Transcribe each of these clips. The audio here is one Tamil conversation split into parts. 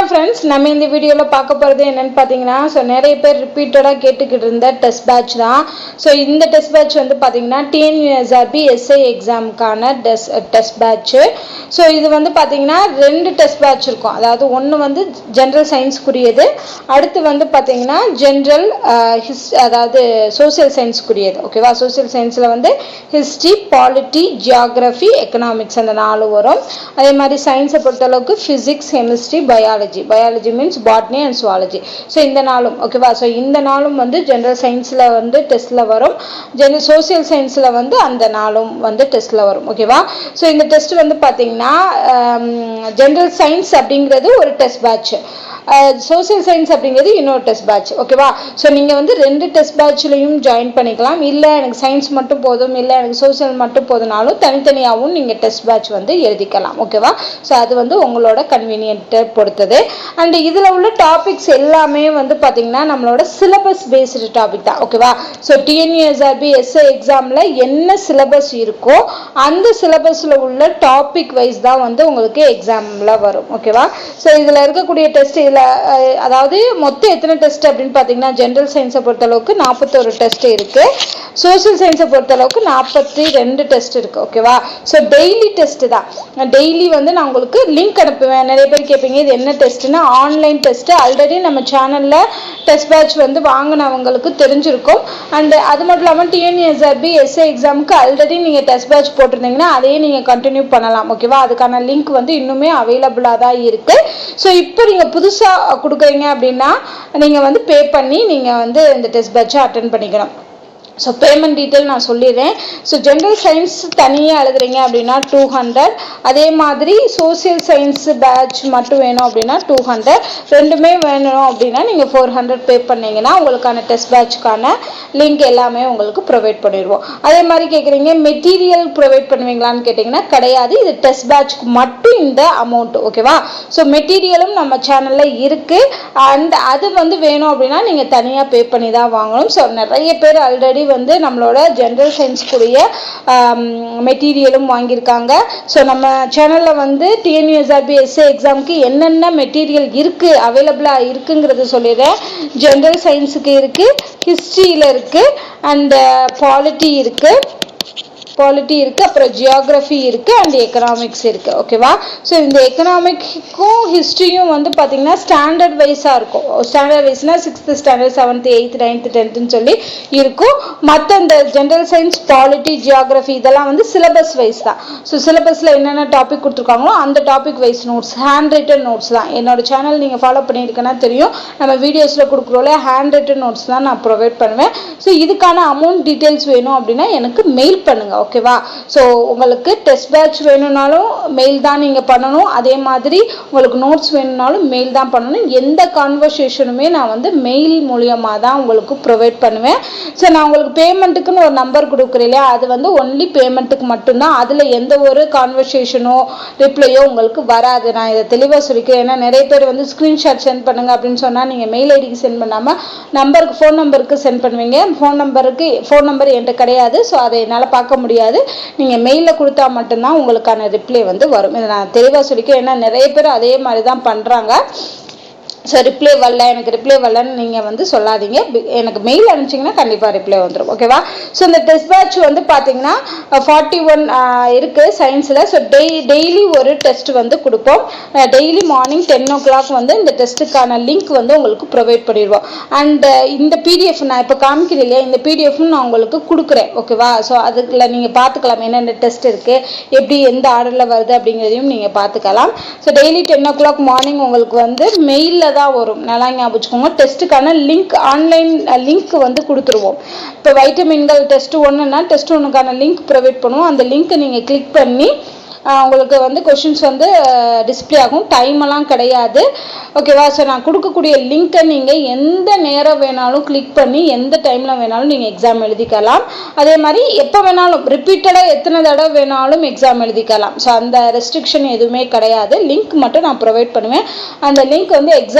ஃப்ரெண்ட்ஸ், நம்ம இந்த வீடியோவில் பார்க்க போகிறது என்னென்னு பார்த்தீங்கன்னா, நிறைய பேர் ரிப்பீட்டடாக கேட்டுக்கிட்டு இருந்த டெஸ்ட் பேட்ச் தான். இந்த டெஸ்ட் பேட்ச் வந்து பார்த்தீங்கன்னா டிஎன்யூஎஸ்ஆர்பி எஸ்ஐ எக்ஸாமுக்கான டெஸ்ட் பேட்ச்சு. இது வந்து பார்த்தீங்கன்னா 2 டெஸ்ட் பேட்ச் இருக்கும். அதாவது ஒன்று வந்து ஜென்ரல் சயின்ஸ்க்குரியது, அடுத்து வந்து பார்த்தீங்கன்னா ஜென்ரல் அதாவது சோசியல் சயின்ஸ்க்குரியது. ஓகேவா? சோசியல் சயின்ஸில் வந்து ஹிஸ்ட்ரி, பாலிட்டி, ஜியாகிரஃபி, எக்கனாமிக்ஸ் அந்த 4 வரும். அதே மாதிரி சயின்ஸை பொறுத்தளவுக்கு physics, chemistry, biology means botany and zoology. இந்த நாளும் ஓகேவா? இந்த நாளும் வந்து ஜென்ரல் சயின்ஸில் வந்து டெஸ்ட்டில் வரும், ஜென்ரல் சோசியல் சயின்ஸில் வந்து அந்த நாளும் வந்து டெஸ்ட்டில் வரும். ஓகேவா? இந்த டெஸ்ட் வந்து பார்த்தீங்கன்னா ஜென்ரல் சயின்ஸ் அப்படிங்கிறது ஒரு டெஸ்ட் பேட்ச், சோசியல் சயின்ஸ் அப்படிங்கிறது இன்னொரு டெஸ்ட் பேட்ச். ஓகேவா? நீங்கள் வந்து 2 டெஸ்ட் பேட்ச்லையும் ஜாயின் பண்ணிக்கலாம். இல்லை எனக்கு சயின்ஸ் மட்டும் போதும், இல்லை எனக்கு சோசியல் மட்டும் போதுனாலும் தனித்தனியாகவும் நீங்கள் டெஸ்ட் பேட்ச் வந்து எழுதிக்கலாம். ஓகேவா? அது வந்து உங்களோட கன்வீனியன்ட்டை பொறுத்தது. அண்ட் இதில் உள்ள டாபிக்ஸ் எல்லாமே வந்து பார்த்தீங்கன்னா நம்மளோட சிலபஸ் பேஸ்டு டாபிக் தான். ஓகேவா? டிஎன்யூஎஸ்ஆர்பி எஸ்ஐ எக்ஸாமில் என்ன சிலபஸ் இருக்கோ அந்த சிலபஸில் உள்ள டாபிக் வைஸ் தான் வந்து உங்களுக்கு எக்ஸாமில் வரும். ஓகேவா? இதில் இருக்கக்கூடிய டெஸ்ட் அதாவது மொத்தம் எத்தனை டெஸ்ட் அப்படின்னு பார்த்தீங்கன்னா ஜென்ரல் சயின்ஸை பொறுத்தளவுக்கு 41 டெஸ்ட் இருக்கு, சோசியல் சயின்ஸை பொறுத்தளவுக்கு 42 டெஸ்ட் இருக்கு. ஓகேவா? டெய்லி டெஸ்ட் தான். டெய்லி வந்து நான் உங்களுக்கு லிங்க் அனுப்புவேன். நிறைய பேர் கேட்பீங்க இது என்ன டெஸ்ட்னா ஆன்லைன் டெஸ்ட். ஆல்ரெடி நம்ம சேனல்ல டெஸ்ட் பேட்ச் வந்து வாங்கினவங்களுக்கு தெரிஞ்சிருக்கும். அண்ட் அது மட்டும் இல்லாமல் டிஎன்யூஎஸ்ஆர்பி எஸ்ஐ எக்ஸாமுக்கு ஆல்ரெடி நீங்கள் டெஸ்ட் பேட்ச் போட்டிருந்தீங்கன்னா அதையே நீங்கள் கண்டினியூ பண்ணலாம். ஓகேவா? அதுக்கான லிங்க் வந்து இன்னுமே அவைலபிளாக தான் இருக்கு. இப்போ நீங்கள் புதுசாக கொடுக்குறீங்க அப்படின்னா நீங்கள் வந்து பே பண்ணி நீங்கள் வந்து இந்த டெஸ்ட் பேட்சை அட்டென்ட் பண்ணிக்கணும். பேமெண்ட் டீட்டெயில் நான் சொல்லிடுறேன். ஜென்ரல் சயின்ஸ் தனியாக எழுதுறீங்க அப்படின்னா 200, அதே மாதிரி சோசியல் சயின்ஸ் பேட்ச் மட்டும் வேணும் அப்படின்னா 200, ரெண்டுமே வேணும் அப்படின்னா நீங்கள் 400 பே பண்ணீங்கன்னா உங்களுக்கான டெஸ்ட் பேட்சுக்கான லிங்க் எல்லாமே உங்களுக்கு ப்ரொவைட் பண்ணிடுவோம். அதே மாதிரி கேட்குறீங்க மெட்டீரியல் ப்ரொவைட் பண்ணுவீங்களான்னு கேட்டிங்கன்னா கிடையாது, இது டெஸ்ட் பேட்ச்க்கு மட்டும் இந்த அமௌண்ட். ஓகேவா? மெட்டீரியலும் நம்ம சேனலில் இருக்குது. அண்ட் அது வந்து வேணும் அப்படின்னா நீங்கள் தனியாக பே பண்ணி தான் வாங்கணும். நிறைய பேர் ஆல்ரெடி வந்து நம்மளோட ஜென்ரல் சயின்ஸ்க்குரிய மெட்டீரியலும் வாங்கியிருக்காங்க. நம்ம சேனலில் வந்து டிஎன்யூஎஸ்ஆர்பி எஸ்ஐ எக்ஸாமுக்கு என்னென்ன மெட்டீரியல் இருக்குது அவைலபிளாக இருக்குங்கிறது சொல்லிடுறேன். ஜென்ரல் சயின்ஸுக்கு இருக்குது, ஹிஸ்ட்ரியில் இருக்குது, அண்ட் பாலிட்டி இருக்குது, அப்புறம் ஜியாகிரஃபி இருக்குது, அண்ட் எக்கனாமிக்ஸ் இருக்குது. ஓகேவா? இந்த எக்கனாமிக்கும் ஹிஸ்ட்ரியும் வந்து பார்த்தீங்கன்னா ஸ்டாண்டர்ட் வைஸாக இருக்கும். Standard வைஸ்னால் 6th standard, 7th, 8th, 9th, 10th சொல்லி இருக்கும். மற்ற இந்த ஜென்ரல் சயின்ஸ், பாலிட்டி, ஜியாகிரஃபி இதெல்லாம் வந்து சிலபஸ் வைஸ் தான். சிலபஸில் என்னென்ன டாபிக் கொடுத்துருக்காங்களோ அந்த topic wise notes, handwritten notes தான். என்னோட சேனல் நீங்கள் ஃபாலோ பண்ணியிருக்கேன்னா தெரியும், நம்ம வீடியோஸில் கொடுக்குறோம்ல ஹேண்ட் ரிட்டன் நோட்ஸ் தான் நான் ப்ரொவைட் பண்ணுவேன். இதுக்கான அமௌண்ட் டீட்டெயில்ஸ் வேணும் அப்படின்னா எனக்கு மெயில் பண்ணுங்கள். ஓகேவா? உங்களுக்கு டெஸ்ட் பேட்ச் வேணும்னாலும் மெயில் தான் நீங்கள் பண்ணணும். அதே மாதிரி உங்களுக்கு நோட்ஸ் வேணும்னாலும் மெயில் தான் பண்ணணும். எந்த கான்வர்சேஷனுமே நான் வந்து மெயில் மூலியமாக தான் உங்களுக்கு ப்ரொவைட் பண்ணுவேன். நான் உங்களுக்கு பேமெண்ட்டுக்குன்னு ஒரு நம்பர் கொடுக்குறேன் இல்லையா, அது வந்து ஒன்லி பேமெண்ட்டுக்கு மட்டும்தான். அதில் எந்த ஒரு கான்வர்சேஷனோ ரிப்ளையோ உங்களுக்கு வராது. நான் இதை தெளிவாக சொல்லிக்கிறேன். ஏன்னா நிறைய பேர் வந்து ஸ்க்ரீன்ஷாட் சென்ட் பண்ணுங்க அப்படின்னு சொன்னால் நீங்கள் மெயில் ஐடிக்கு சென்ட் பண்ணாமல் நம்பருக்கு, ஃபோன் நம்பருக்கு சென்ட் பண்ணுவீங்க. ஃபோன் நம்பர் என்கிட்ட கிடையாது. அதை என்னால் பார்க்க முடியாது. நீங்கள் மெயிலில் கொடுத்தா மட்டும்தான் உங்களுக்கான ரிப்ளை வந்து வரும். இதை நான் தெளிவாக சொல்லிக்கிறேன். ஏன்னா நிறைய பேர் அதே மாதிரி தான் பண்ணுறாங்க. ரிப்ளை வரல, எனக்கு ரிப்ளை வரலன்னு நீங்கள் வந்து சொல்லாதீங்க. எனக்கு மெயில் அனுப்பிச்சிங்கன்னா கண்டிப்பாக ரிப்ளை வந்துடும். ஓகேவா? இந்த டெஸ்ட் பேட்ச் வந்து பார்த்தீங்கன்னா 41 இருக்குது சயின்ஸில். டெய்லி ஒரு டெஸ்ட் வந்து கொடுப்போம். டெய்லி மார்னிங் 10 o'clock வந்து இந்த டெஸ்ட்டுக்கான லிங்க் வந்து உங்களுக்கு ப்ரொவைட் பண்ணிடுவோம். அண்ட் இந்த பிடிஎஃப் நான் இப்போ காமிக்கிறேன் இல்லையா, இந்த பிடிஎஃப் நான் உங்களுக்கு கொடுக்குறேன். ஓகேவா? அதுக்குள்ள நீங்கள் பார்த்துக்கலாம் என்னென்ன டெஸ்ட் இருக்குது, எப்படி எந்த ஆர்டரில் வருது அப்படிங்கிறதையும் நீங்கள் பார்த்துக்கலாம். டெய்லி 10 o'clock மார்னிங் உங்களுக்கு வந்து மெயிலில் தான் வரும். நல்லா ஞாபகம் வச்சுக்கோங்க. டெஸ்ட்டுக்கான லிங்க், ஆன்லைன் லிங்க் வந்து கொடுத்துருவோம். இப்போ வைட்டமின்கள் டெஸ்ட் 1னா டெஸ்ட் 1க்கான லிங்க் ப்ரொவைட் பண்ணுவோம். அந்த லிங்க்கை நீங்கள் கிளிக் பண்ணி உங்களுக்கு வந்து கொஷின்ஸ் வந்து டிஸ்பிளே ஆகும். டைமெல்லாம் கிடையாது. ஓகேவா? நான் கொடுக்கக்கூடிய லிங்க்கை நீங்கள் எந்த நேரம் வேணாலும் கிளிக் பண்ணி எந்த டைமில் வேணாலும் நீங்கள் எக்ஸாம் எழுதிக்கலாம். அதே மாதிரி எப்போ வேணாலும் ரிப்பீட்டடாக எத்தனை தடவை வேணாலும் எக்ஸாம் எழுதிக்கலாம். அந்த ரெஸ்ட்ரிக்ஷன் எதுவுமே கிடையாது. லிங்க் மட்டும் நான் ப்ரொவைட் பண்ணுவேன். அந்த லிங்க் வந்து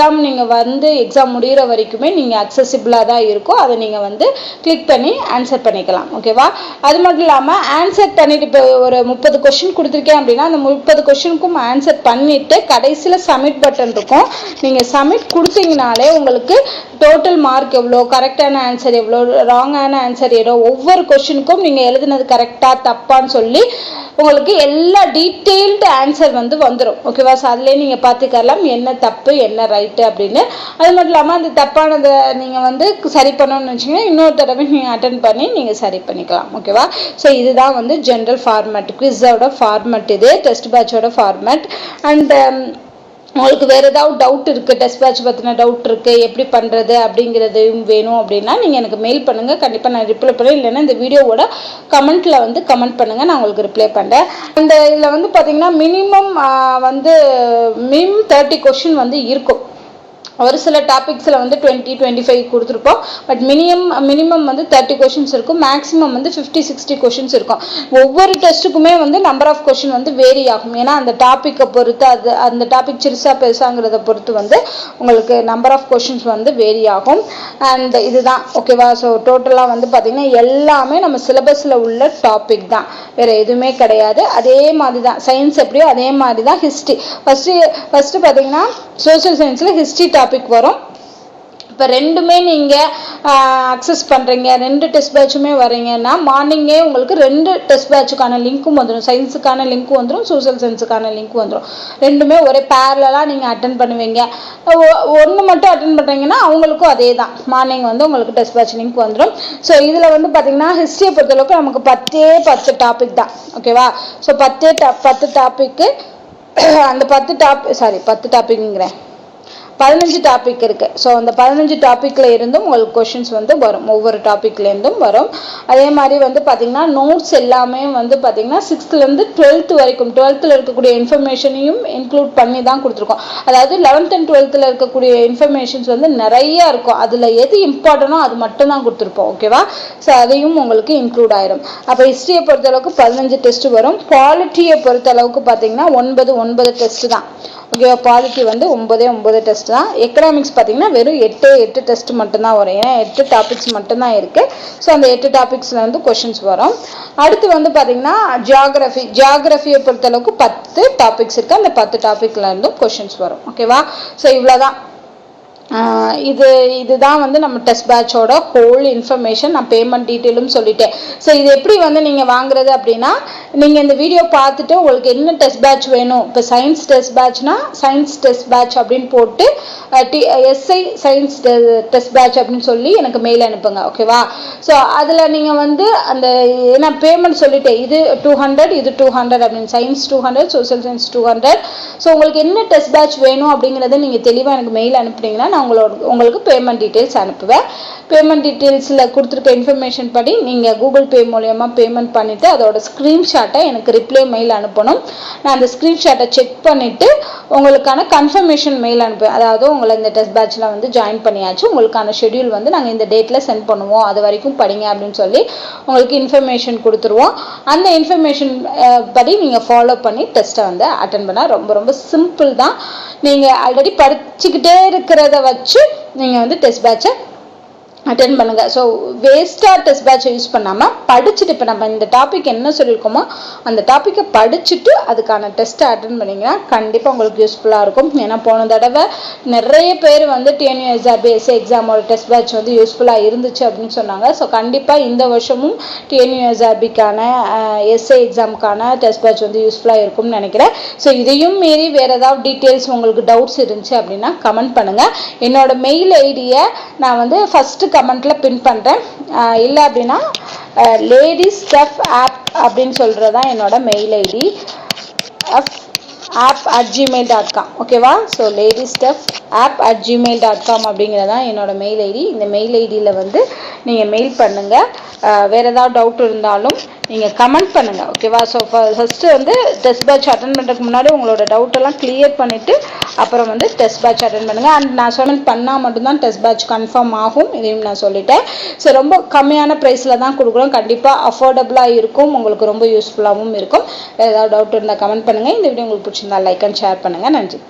நீங்கள் வந்து எக்ஸாம் முடிகிற வரைக்குமே நீங்கள் அக்சசிபிளாக தான் இருக்கும். அதை நீங்கள் வந்து கிளிக் பண்ணி ஆன்சர் பண்ணிக்கலாம். ஓகேவா? அது மட்டும் இல்லாமல் ஆன்சர் பண்ணிட்டு இப்போ ஒரு 30 கொஸ்டின் கொடுத்துருக்கேன் அப்படின்னா அந்த 30 கொஸ்டினுக்கும் ஆன்சர் பண்ணிட்டு கடைசியில் சப்மிட் பட்டன் இருக்கும். நீங்கள் சப்மிட் கொடுத்தீங்கனாலே உங்களுக்கு டோட்டல் மார்க் எவ்வளோ, கரெக்டான ஆன்சர் எவ்வளோ, ராங்கான ஆன்சர் எவ்வளோ, ஒவ்வொரு கொஷினுக்கும் நீங்கள் எழுதுனது கரெக்டாக தப்பான்னு சொல்லி உங்களுக்கு எல்லா டீட்டெயில்டு ஆன்சர் வந்து வந்துடும். ஓகேவா? ஸோ அதுலேயே நீங்கள் பார்த்துக்கலாம் என்ன தப்பு என்ன ரைட்டு அப்படின்னு. அது மட்டும் இல்லாமல் அந்த தப்பானதை நீங்கள் வந்து சரி பண்ணணும்னு வச்சிங்கன்னா இன்னொரு தடவை நீங்கள் அட்டன் பண்ணி நீங்கள் சரி பண்ணிக்கலாம். ஓகேவா? ஸோ இதுதான் வந்து ஜென்ரல் ஃபார்மேட், குவிஸோட ஃபார்மேட், இது டெஸ்ட் பேட்சோட ஃபார்மேட். அண்ட் உங்களுக்கு வேறு ஏதாவது டவுட் இருக்குது, டெஸ்ட் பேட்ச் பற்றின டவுட் இருக்குது, எப்படி பண்ணுறது அப்படிங்கிறதையும் வேணும் அப்படின்னா நீங்கள் எனக்கு மெயில் பண்ணுங்கள், கண்டிப்பாக நான் ரிப்ளை பண்ணுறேன். இல்லைன்னா இந்த வீடியோவோட கமெண்ட்டில் வந்து கமெண்ட் பண்ணுங்கள், நான் உங்களுக்கு ரிப்ளை பண்ணுறேன். அந்த இதில் வந்து பார்த்திங்கன்னா மினிமம் 30 கொஷின் வந்து இருக்கும். ஒரு சில டாபிக்ஸில் வந்து 20-25 கொடுத்துருப்போம். பட் மினிமம் வந்து 30 கொஷின்ஸ் இருக்கும். மேக்ஸிமம் வந்து 50-60 கொஷின்ஸ் இருக்கும். ஒவ்வொரு டெஸ்ட்டுக்குமே வந்து நம்பர் ஆஃப் கொஷின் வந்து வேரி ஆகும். ஏன்னா அந்த டாப்பிக்கை பொறுத்து, அந்த டாபிக் சிறுசா பெருசாங்கிறத பொறுத்து வந்து உங்களுக்கு நம்பர் ஆஃப் கொஷின்ஸ் வந்து வேரி ஆகும். அண்ட் இதுதான் ஓகேவா? ஸோ டோட்டலாக வந்து பார்த்திங்கன்னா எல்லாமே நம்ம சிலபஸில் உள்ள டாபிக் தான், வேறு எதுவுமே கிடையாது. அதே மாதிரி தான் சயின்ஸ் எப்படியோ அதே மாதிரி தான் ஹிஸ்ட்ரி. ஃபஸ்ட்டு பார்த்திங்கன்னா சோஷியல் சயின்ஸில் ஹிஸ்ட்ரி டாபிக் வரும். இப்போ ரெண்டுமே நீங்கள் அக்சஸ் பண்ணுறீங்க, 2 டெஸ்ட் பேட்சுமே வரீங்கன்னா மார்னிங்கே உங்களுக்கு 2 டெஸ்ட் பேட்சுக்கான லிங்க்கும் வந்துடும். சயின்ஸுக்கான லிங்க்கும் வந்துடும், சோஷியல் சயின்ஸுக்கான லிங்க்கும் வந்துடும். ரெண்டுமே ஒரே பேரலாக நீங்கள் அட்டன் பண்ணுவீங்க. ஒன்று மட்டும் அட்டன் பண்ணுறீங்கன்னா அவங்களுக்கும் அதே தான், மார்னிங் வந்து உங்களுக்கு டெஸ்ட் பேட்ச் லிங்க் வந்துடும். ஸோ இதில் வந்து பார்த்திங்கன்னா ஹிஸ்ட்ரியை பொறுத்தளவுக்கு நமக்கு 10 டாபிக் தான். ஓகேவா? ஸோ 10 டாப்பிக்கு அந்த 10 டாபிக்ங்கிறேன் 15 டாபிக் இருக்குது. ஸோ அந்த 15 டாப்பிக்கில் இருந்தும் உங்களுக்கு கொஷின்ஸ் வந்து வரும், ஒவ்வொரு டாப்பிக்லேருந்தும் வரும். அதே மாதிரி வந்து பார்த்திங்கன்னா நோட்ஸ் எல்லாமே வந்து பார்த்திங்கன்னா 6th-லேருந்து 12th வரைக்கும் 12th இருக்கக்கூடிய இன்ஃபர்மேஷனையும் இன்க்ளூட் பண்ணி தான் கொடுத்துருக்கோம். அதாவது 11th and 12th இருக்கக்கூடிய இன்ஃபர்மேஷன்ஸ் வந்து நிறையா இருக்கும். அதில் எது இம்பார்ட்டனோ அது மட்டும் தான் கொடுத்துருப்போம். ஓகேவா? ஸோ அதையும் உங்களுக்கு இன்க்ளூட் ஆயிரும். அப்போ ஹிஸ்ட்ரியை பொறுத்தளவுக்கு 15 டெஸ்ட் வரும். பாலிட்டியை பொறுத்தளவுக்கு பார்த்திங்கன்னா 9 டெஸ்ட் தான். ஓகேவா? பாலிட்டி வந்து 9 டெஸ்ட் தான். எக்கனாமிக்ஸ் பார்த்தீங்கன்னா வெறும் 8 டெஸ்ட் மட்டும்தான் வரும். ஏன்னா 8 டாபிக்ஸ் மட்டும்தான் இருக்குது. ஸோ அந்த 8 டாபிக்ஸில் வந்து கொஷின்ஸ் வரும். அடுத்து வந்து பார்த்தீங்கன்னா ஜியாகிரஃபியை பொறுத்தளவுக்கு 10 டாபிக்ஸ் இருக்குது. அந்த 10 டாபிக்ல இருந்தும் கொஷின்ஸ் வரும். ஓகேவா? ஸோ இவ்வளோதான். இதுதான் வந்து நம்ம டெஸ்ட் பேட்சோட ஹோல் இன்ஃபர்மேஷன். நான் பேமெண்ட் டீட்டெயிலும் சொல்லிட்டேன். ஸோ இது எப்படி வந்து நீங்கள் வாங்குறது அப்படின்னா, நீங்கள் இந்த வீடியோ பார்த்துட்டு உங்களுக்கு என்ன டெஸ்ட் பேட்ச் வேணும், இப்போ சயின்ஸ் டெஸ்ட் பேட்ச்னா சயின்ஸ் டெஸ்ட் பேட்ச் அப்படின்னு போட்டு எஸ்ஐ சயின்ஸ் டெஸ்ட் பேட்ச் அப்படின்னு சொல்லி எனக்கு மெயில் அனுப்புங்க. ஓகேவா? ஸோ அதில் நீங்கள் வந்து அந்த நான் பேமெண்ட் சொல்லிட்டேன், இது 200 இது 200 அப்படின்னு, சயின்ஸ் 200 சோஷியல் சயின்ஸ் 200. ஸோ உங்களுக்கு என்ன டெஸ்ட் பேட்ச் வேணும் அப்படிங்கிறத நீங்கள் தெளிவாக எனக்கு மெயில் அனுப்புனீங்கன்னா நான் உங்களுக்கு பேமெண்ட் டீட்டெயில்ஸ் அனுப்புவேன். பேமெண்ட் டீட்டெயில்ஸில் கொடுத்துருக்க இன்ஃபர்மேஷன் படி நீங்கள் கூகுள் பே மூலயமா பேமெண்ட் பண்ணிவிட்டு அதோட ஸ்க்ரீன்ஷாட்டை எனக்கு ரிப்ளை மெயில் அனுப்பணும். நான் அந்த ஸ்க்ரீன்ஷாட்டை செக் பண்ணிவிட்டு உங்களுக்கான கன்ஃபர்மேஷன் மெயில் அனுப்புவேன். அதாவது உங்களை இந்த டெஸ்ட் பேட்சில் வந்து ஜாயின் பண்ணியாச்சு, உங்களுக்கான ஷெட்யூல் வந்து நாங்கள் இந்த டேட்டில் சென்ட் பண்ணுவோம், அது வரைக்கும் படிங்க அப்படின்னு சொல்லி உங்களுக்கு இன்ஃபர்மேஷன் கொடுத்துருவோம். அந்த இன்ஃபர்மேஷன் படி நீங்கள் ஃபாலோ பண்ணி டெஸ்ட்டை வந்து அட்டன் பண்ணால் ரொம்ப சிம்பிள் தான். நீங்கள் ஆல்ரெடி படிச்சுக்கிட்டே இருக்கிறத வச்சு நீங்கள் வந்து டெஸ்ட் பேட்சை அட்டென்ட் பண்ணுங்கள். ஸோ வேஸ்ட்டாக டெஸ்ட் பேட்சை யூஸ் பண்ணாமல் படிச்சுட்டு, இப்போ நம்ம இந்த டாபிக் என்ன சொல்லியிருக்கோமோ அந்த டாப்பிக்கை படிச்சுட்டு அதுக்கான டெஸ்ட்டை அட்டென்ட் பண்ணிங்கன்னா கண்டிப்பாக உங்களுக்கு யூஸ்ஃபுல்லாக இருக்கும். ஏன்னா போன தடவை நிறைய பேர் வந்து TNUSRB எஸ்ஏ எக்ஸாமோட டெஸ்ட் பேட்ச் வந்து யூஸ்ஃபுல்லாக இருந்துச்சு அப்படின்னு சொன்னாங்க. ஸோ கண்டிப்பாக இந்த வருஷமும் TNUSRBக்கான எஸ்ஏ எக்ஸாமுக்கான டெஸ்ட் பேட்ச் வந்து யூஸ்ஃபுல்லாக இருக்கும்னு நினைக்கிறேன். ஸோ இதையும் மீறி வேறு ஏதாவது டீட்டெயில்ஸ் உங்களுக்கு டவுட்ஸ் இருந்துச்சு அப்படின்னா கமெண்ட் பண்ணுங்கள். என்னோட மெயில் ஐடியை நான் வந்து ஃபஸ்ட்டு கமெண்ட்டில் பின் பண்ணுறேன். இல்லை அப்படின்னா லேடிஸ் ஸ்டஃப் ஆப் அப்படின்னு சொல்கிறதான் என்னோட மெயில் ஐடி, app@gmail.com. ஓகேவா? ஸோ ladysstuff@gmail.com அப்படிங்கிறதான் என்னோட மெயில் ஐடி. இந்த மெயில் ஐடியில் வந்து நீங்கள் மெயில் பண்ணுங்கள். வேறு ஏதாவது டவுட் இருந்தாலும் நீங்கள் கமெண்ட் பண்ணுங்கள். ஓகேவா? ஸோ ஃபஸ்ட்டு வந்து டெஸ்ட் பேட்ச் அட்டன் பண்ணுறதுக்கு முன்னாடி உங்களோட டவுட்டெல்லாம் கிளியர் பண்ணிவிட்டு அப்புறம் வந்து டெஸ்ட் பேட்ச் அட்டன் பண்ணுங்கள். அண்ட் நான் சொன்னது பண்ணால் மட்டும்தான் டெஸ்ட் பேட்ச் கன்ஃபார்ம் ஆகும், இதையும் நான் சொல்லிட்டேன். ஸோ ரொம்ப கம்மியான ப்ரைஸில் தான் கொடுக்குறோம், கண்டிப்பாக அஃபோர்டபுளாக இருக்கும், உங்களுக்கு ரொம்ப யூஸ்ஃபுல்லாகவும் இருக்கும். வேறு ஏதாவது டவுட் இருந்தால் கமெண்ட் பண்ணுங்கள். இந்த வீடியோ உங்களுக்கு பிடிச்சிருந்தா லைக் அண்ட் ஷேர் பண்ணுங்கள். நன்றி.